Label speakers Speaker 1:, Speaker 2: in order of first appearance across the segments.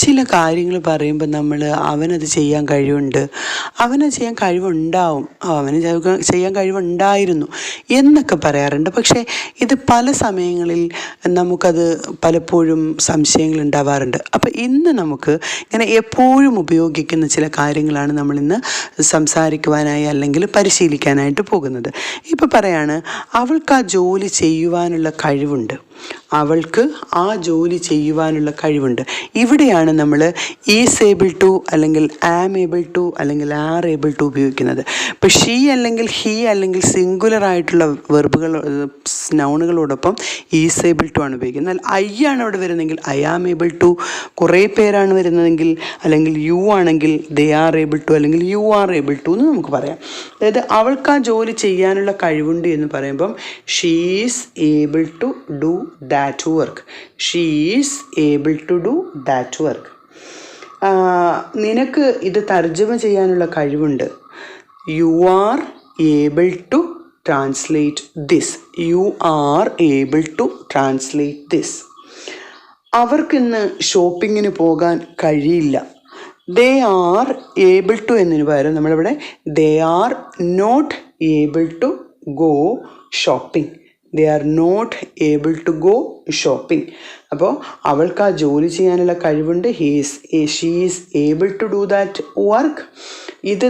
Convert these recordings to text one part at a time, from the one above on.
Speaker 1: ചില കാര്യങ്ങൾ പറയുമ്പോൾ നമ്മൾ അവനത് ചെയ്യാൻ കഴിവുണ്ട്, അവനത് ചെയ്യാൻ കഴിവുണ്ടാവും, അവന് ചെയ്യാൻ കഴിവുണ്ടായിരുന്നു എന്നൊക്കെ പറയാറുണ്ട്. പക്ഷേ ഇത് പല സമയങ്ങളിൽ നമുക്കത് പലപ്പോഴും സംശയങ്ങൾ ഉണ്ടാവാറുണ്ട്. അപ്പോൾ ഇന്ന് നമുക്ക് ഇങ്ങനെ എപ്പോഴും ഉപയോഗിക്കുന്ന ചില കാര്യങ്ങളാണ് നമ്മളിന്ന് സംസാരിക്കുവാനായി അല്ലെങ്കിൽ പരിശീലിക്കാനായിട്ട് പോകുന്നത്. ഇപ്പോൾ പറയാണ്, അവൾക്ക് ആ ജോലി ചെയ്യുവാനുള്ള കഴിവുണ്ട്, അവൾക്ക് ആ ജോലി ചെയ്യുവാനുള്ള കഴിവുണ്ട്. ഇവിടെയാണ് നമ്മൾ ഈസ് ഏബിൾ ടു അല്ലെങ്കിൽ ആം ഏബിൾ ടു അല്ലെങ്കിൽ ആർ ഏബിൾ ടു ഉപയോഗിക്കുന്നത്. ഇപ്പോൾ ഷീ അല്ലെങ്കിൽ ഹീ അല്ലെങ്കിൽ സിംഗുലർ ആയിട്ടുള്ള വെർബുകൾ നൗണുകളോടൊപ്പം ഈസ് ഏബിൾ ടു ആണ് ഉപയോഗിക്കുന്നത്. എന്നാൽ ഐ ആണ് അവിടെ വരുന്നതെങ്കിൽ ഐ ആം ഏബിൾ ടു, കുറേ പേരാണ് വരുന്നതെങ്കിൽ അല്ലെങ്കിൽ യു ആണെങ്കിൽ ദേ ആർ ഏബിൾ ടു അല്ലെങ്കിൽ യു ആർ ഏബിൾ ടു എന്ന് നമുക്ക് പറയാം. അതായത് അവൾക്ക് ആ ജോലി ചെയ്യാനുള്ള കഴിവുണ്ട് എന്ന് പറയുമ്പം she is able to do that work. She is able to do that work. നിനക്ക് ഇത് തർജ്ജമ ചെയ്യാനുള്ള കഴിവുണ്ട്. You are able to translate this. You are able to translate this. അവർക്കിന്ന് ഷോപ്പിങ്ങിന് പോകാൻ കഴിയില്ല. ദേ ആർ ഏബിൾ ടു എന്നതിന് പകരം നമ്മളിവിടെ they are not able to go shopping. They are not able to go shopping. അപ്പോൾ അവൾക്ക് ആ ജോലി ചെയ്യാനുള്ള കഴിവുണ്ട്. She is able to do that work. ഇത്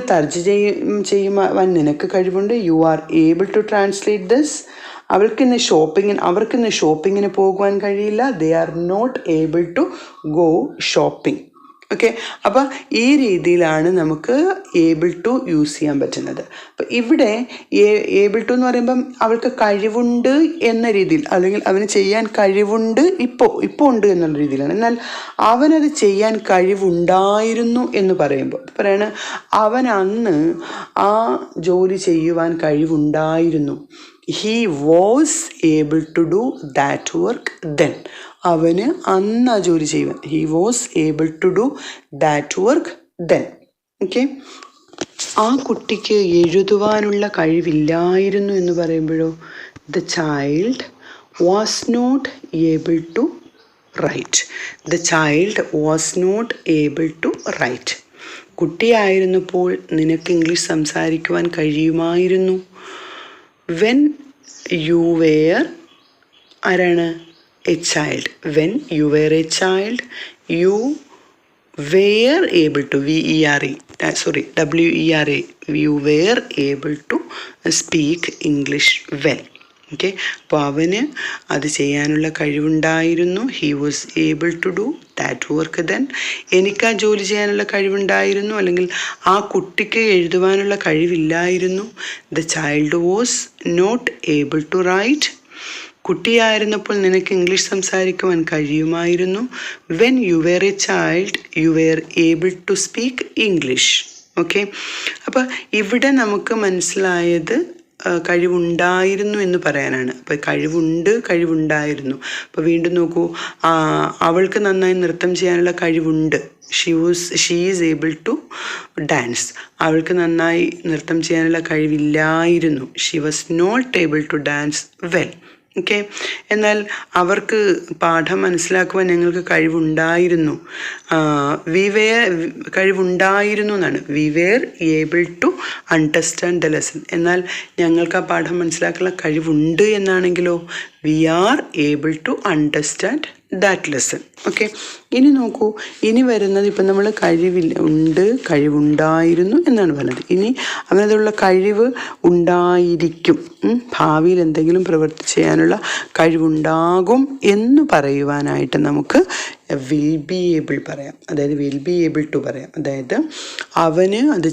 Speaker 1: ചെയ്യുവാൻ നിനക്ക് കഴിവുണ്ട്. You are able to translate this. അവർക്കിന്ന് ഷോപ്പിങ്ങിന് പോകുവാൻ കഴിയില്ല. They are not able to go shopping. Okay, അപ്പോൾ ഈ രീതിയിലാണ് നമുക്ക് ഏബിൾ ടു യൂസ് ചെയ്യാൻ പറ്റുന്നത്. അപ്പോൾ ഇവിടെ ഏബിൾ ടു എന്ന് പറയുമ്പം അവൾക്ക് കഴിവുണ്ട് എന്ന രീതിയിൽ, അല്ലെങ്കിൽ അവന് ചെയ്യാൻ കഴിവുണ്ട് ഇപ്പോൾ ഉണ്ട് എന്നുള്ള രീതിയിലാണ്. എന്നാൽ അവനത് ചെയ്യാൻ കഴിവുണ്ടായിരുന്നു എന്ന് പറയുമ്പോൾ പറയണ അവൻ അന്ന് ആ ജോലി ചെയ്യുവാൻ കഴിവുണ്ടായിരുന്നു. He was able to do that work then. അവന് അന്ന് ആ ജോലി ചെയ്യുവാൻ, he was able to do that work then. Okay, ആ കുട്ടിക്ക് എഴുതുവാനുള്ള കഴിവില്ലായിരുന്നു എന്ന് പറയുമ്പോഴോ the child was not able to write. The child was not able to write. കുട്ടിയായിരുന്നപ്പോൾ നിനക്ക് ഇംഗ്ലീഷ് സംസാരിക്കുവാൻ കഴിയുമായിരുന്നു. വെൻ യു വെയർ ആരാണ്? a child. When you were a child, you were able to W-E-R-A, you were able to speak English well. Okay, അപ്പോൾ അവന് അത് ചെയ്യാനുള്ള കഴിവുണ്ടായിരുന്നു. He was able to do that work then. എനിക്ക് ആ ജോലി ചെയ്യാനുള്ള കഴിവുണ്ടായിരുന്നു, അല്ലെങ്കിൽ ആ കുട്ടിക്ക് എഴുതുവാനുള്ള കഴിവില്ലായിരുന്നു. The child was not able to write. കുട്ടിയായിരുന്നപ്പോൾ നിനക്ക് ഇംഗ്ലീഷ് സംസാരിക്കുവാൻ കഴിയുമായിരുന്നു. When you were a child you were able to speak English. Okay, അപ്പോൾ ഇവിടെ നമുക്ക് മനസ്സിലായത് കഴിവുണ്ടായിരുന്നു എന്ന് പറയാനാണ്. അപ്പോൾ കഴിവുണ്ടായിരുന്നു. അപ്പോൾ വീണ്ടും നോക്കൂ, അവൾക്ക് നന്നായി നൃത്തം ചെയ്യാനുള്ള കഴിവുണ്ട്. She is able to dance. അവൾക്ക് നന്നായി നൃത്തം ചെയ്യാനുള്ള കഴിവില്ലായിരുന്നു. She was not able to dance well. Okay, എന്നാൽ അവർക്ക് പാഠം മനസ്സിലാക്കുവാൻ ഞങ്ങൾക്ക് കഴിവുണ്ടായിരുന്നു. കഴിവുണ്ടായിരുന്നു എന്നാണ്. We were able to understand the lesson. എന്നാൽ ഞങ്ങൾക്ക് ആ പാഠം മനസ്സിലാക്കാനുള്ള കഴിവുണ്ട് എന്നാണെങ്കിലോ we are able to understand that lesson. Okay, ഇനി നോക്കൂ, ഇനി വരുന്നത് ഇപ്പം നമ്മൾ കഴിവുണ്ടായിരുന്നു എന്നാണ് പറഞ്ഞത്. ഇനി അവനതുള്ള കഴിവ് ഉണ്ടായിരിക്കും. ഭാവിയിൽ എന്തെങ്കിലും പ്രവൃത്തി ചെയ്യാനുള്ള കഴിവുണ്ടാകും എന്ന് പറയുവാനായിട്ട് നമുക്ക് വിൽ ബി ഏബിൾ പറയാം. അതായത് വിൽ ബി ഏബിൾ ടു പറയാം. അതായത് അവന് അത്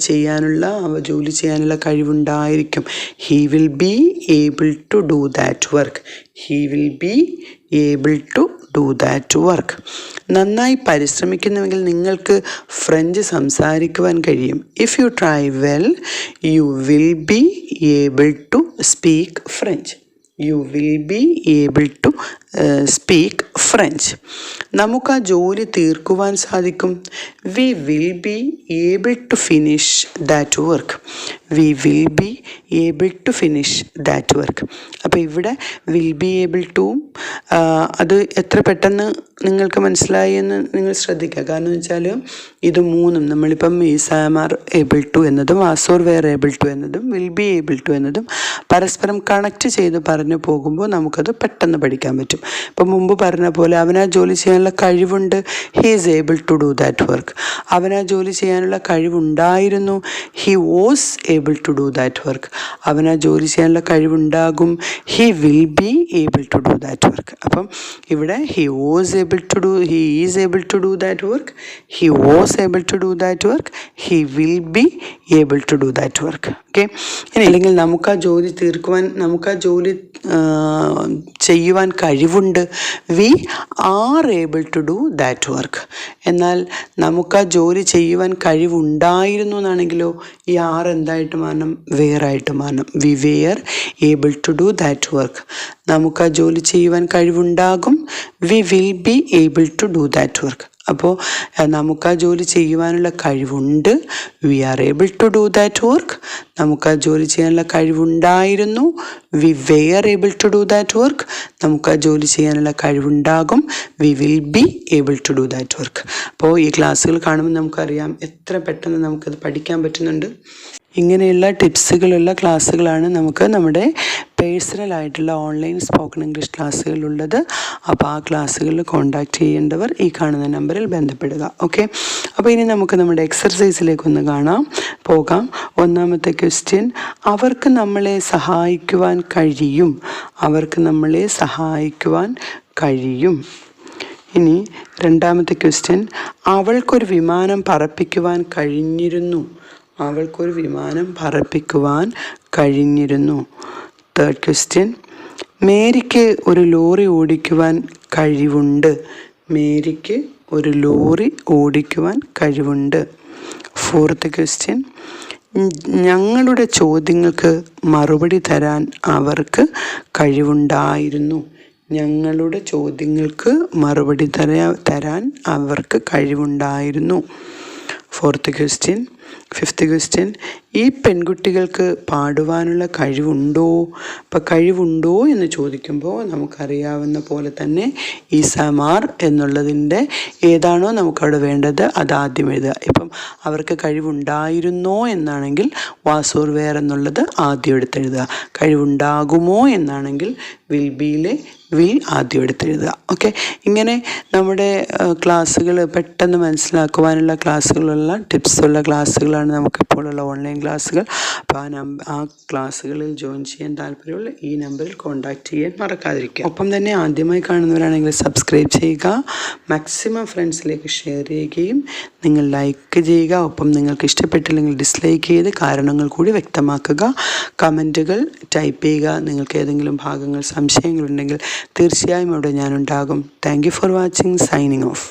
Speaker 1: ജോലി ചെയ്യാനുള്ള കഴിവുണ്ടായിരിക്കും. He will be able to do that work. He will be able to do that work. നന്നായി പരിശ്രമിക്കുന്നുവെങ്കിൽ നിങ്ങൾക്ക് ഫ്രഞ്ച് സംസാരിക്കുവാൻ കഴിയും. If you try well you will be able to speak French. You will be able to speak French. നമുക്ക് ആ ജോലി തീർക്കുവാൻ സാധിക്കും. We will be able to finish that work. We will be able to finish that work. അപ്പോൾ ഇവിടെ will be able to അത് എത്ര പെട്ടെന്ന് നിങ്ങൾക്ക് മനസ്സിലായി എന്ന് നിങ്ങൾ ശ്രദ്ധിക്കുക. കാരണം എന്ന് വെച്ചാൽ ഇത് മൂന്നും നമ്മളിപ്പം is am are able to എന്നതും was or were able to എന്നതും വിൽ ബി ഏബിൾ ടു എന്നതും പരസ്പരം കണക്റ്റ് ചെയ്ത് പറഞ്ഞു പോകുമ്പോൾ നമുക്കത് പെട്ടെന്ന് പഠിക്കാൻ പറ്റും. ഇപ്പം മുമ്പ് പറഞ്ഞ പോലെ അവനാ ജോലി ചെയ്യാനുള്ള കഴിവുണ്ട്. He is able to do that work. അവനാ ജോലി ചെയ്യാനുള്ള കഴിവുണ്ടായിരുന്നു. He was able to do that work. അവനാ ജോലി ചെയ്യാനുള്ള കഴിവുണ്ടാകും. He will be able to do that work. അപ്പം ഇവിടെ he was able to do, he is able to do that work, he was able to do that work, he will be able to do that work. Okay. ഇനി അല്ലെങ്കിൽ നമുക്ക് ആ ജോലി തീർക്കുവാൻ, നമുക്ക് ആ ജോലി ചെയ്യുവാൻ കഴിവുണ്ട്. We are able to do that work. എന്നാൽ നമുക്ക് ആ ജോലി ചെയ്യുവാൻ കഴിവുണ്ടായിരുന്നു എന്നാണെങ്കിലോ ഈ ആർ എന്തായിട്ട് മാറണം? വെയറായിട്ട് മാറണം. We were able to do that work. നമുക്ക് ആ ജോലി ചെയ്യുവാൻ കഴിവുണ്ടാകും. We will be able to do that work. അപ്പോൾ നമുക്ക് ആ ജോലി ചെയ്യുവാനുള്ള കഴിവുണ്ട്. We are able to do that work. നമുക്ക് ആ ജോലി ചെയ്യാനുള്ള കഴിവുണ്ടായിരുന്നു. We were able to do that work. നമുക്ക് ആ ജോലി ചെയ്യാനുള്ള കഴിവുണ്ടാകും. We will be able to do that work. അപ്പോൾ ഈ ക്ലാസ്സുകൾ കാണുമ്പോൾ നമുക്കറിയാം എത്ര പെട്ടെന്ന് നമുക്കത് പഠിക്കാൻ പറ്റുന്നുണ്ട്. ഇങ്ങനെയുള്ള ടിപ്സുകളുള്ള ക്ലാസ്സുകളാണ് നമുക്ക് നമ്മുടെ പേഴ്സണലായിട്ടുള്ള ഓൺലൈൻ സ്പോക്കൺ ഇംഗ്ലീഷ് ക്ലാസ്സുകളുള്ളത്. അപ്പോൾ ആ ക്ലാസ്സുകളിൽ കോൺടാക്റ്റ് ചെയ്യേണ്ടവർ ഈ കാണുന്ന നമ്പറിൽ ബന്ധപ്പെടുക. ഓക്കെ. അപ്പോൾ ഇനി നമുക്ക് നമ്മുടെ എക്സർസൈസിലേക്കൊന്ന് പോകാം. ഒന്നാമത്തെ ക്വസ്റ്റ്യൻ, അവർക്ക് നമ്മളെ സഹായിക്കുവാൻ കഴിയും. അവർക്ക് നമ്മളെ സഹായിക്കുവാൻ കഴിയും. ഇനി രണ്ടാമത്തെ ക്വസ്റ്റ്യൻ, അവൾക്കൊരു വിമാനം പറപ്പിക്കുവാൻ കഴിഞ്ഞിരുന്നു. അവൾക്കൊരു വിമാനം പറപ്പിക്കുവാൻ കഴിഞ്ഞിരുന്നു. തേർഡ് ക്വസ്റ്റ്യൻ, മേരിക്ക് ഒരു ലോറി ഓടിക്കുവാൻ കഴിവുണ്ട്. മേരിക്ക് ഒരു ലോറി ഓടിക്കുവാൻ കഴിവുണ്ട്. ഫോർത്ത് ക്വസ്റ്റ്യൻ, ഞങ്ങളുടെ ചോദ്യങ്ങൾക്ക് മറുപടി തരാൻ അവർക്ക് കഴിവുണ്ടായിരുന്നു. ഞങ്ങളുടെ ചോദ്യങ്ങൾക്ക് മറുപടി തരാൻ അവർക്ക് കഴിവുണ്ടായിരുന്നു. Fourth question. ഫിഫ്ത്ത് ക്വസ്റ്റ്യൻ, ഈ പെൺകുട്ടികൾക്ക് പാടുവാനുള്ള കഴിവുണ്ടോ? അപ്പോൾ കഴിവുണ്ടോ എന്ന് ചോദിക്കുമ്പോൾ നമുക്കറിയാവുന്ന പോലെ തന്നെ ഈസ് ആം ആർ എന്നുള്ളതിൻ്റെ ഏതാണോ നമുക്കവിടെ വേണ്ടത് അത് ആദ്യം എഴുതുക. ഇപ്പം അവർക്ക് കഴിവുണ്ടായിരുന്നോ എന്നാണെങ്കിൽ വാസ് ഓർ വെയർ എന്നുള്ളത് ആദ്യം എടുത്തെഴുതുക. കഴിവുണ്ടാകുമോ എന്നാണെങ്കിൽ വിൽ ബിയിലെ വിൽ ആദ്യം എടുത്തെഴുതുക. ഓക്കെ. ഇങ്ങനെ നമ്മുടെ ക്ലാസ്സുകൾ പെട്ടെന്ന് മനസ്സിലാക്കുവാനുള്ള ക്ലാസ്സുകളുള്ള ടിപ്സുള്ള ക്ലാസ്സുകളാണ് നമുക്കിപ്പോൾ ഉള്ള ഓൺലൈൻ ക്ലാസ്സുകൾ. അപ്പോൾ ആ ക്ലാസ്സുകളിൽ ജോയിൻ ചെയ്യാൻ താല്പര്യമുള്ള ഈ നമ്പറിൽ കോൺടാക്റ്റ് ചെയ്യാൻ മറക്കാതിരിക്കുക. ഒപ്പം തന്നെ ആദ്യമായി കാണുന്നവരാണെങ്കിൽ സബ്സ്ക്രൈബ് ചെയ്യുക, മാക്സിമം ഫ്രണ്ട്സിലേക്ക് ഷെയർ ചെയ്യുകയും നിങ്ങൾ ലൈക്ക് ചെയ്യുക. ഒപ്പം നിങ്ങൾക്ക് ഇഷ്ടപ്പെട്ടില്ലെങ്കിൽ ഡിസ്ലൈക്ക് ചെയ്ത് കാരണങ്ങൾ കൂടി വ്യക്തമാക്കുക. കമൻറ്റുകൾ ടൈപ്പ് ചെയ്യുക. നിങ്ങൾക്ക് ഏതെങ്കിലും ഭാഗങ്ങൾ സംശയങ്ങളുണ്ടെങ്കിൽ തീർച്ചയായും അവിടെ ഞാനുണ്ടാകും. Thank you for watching. Signing of.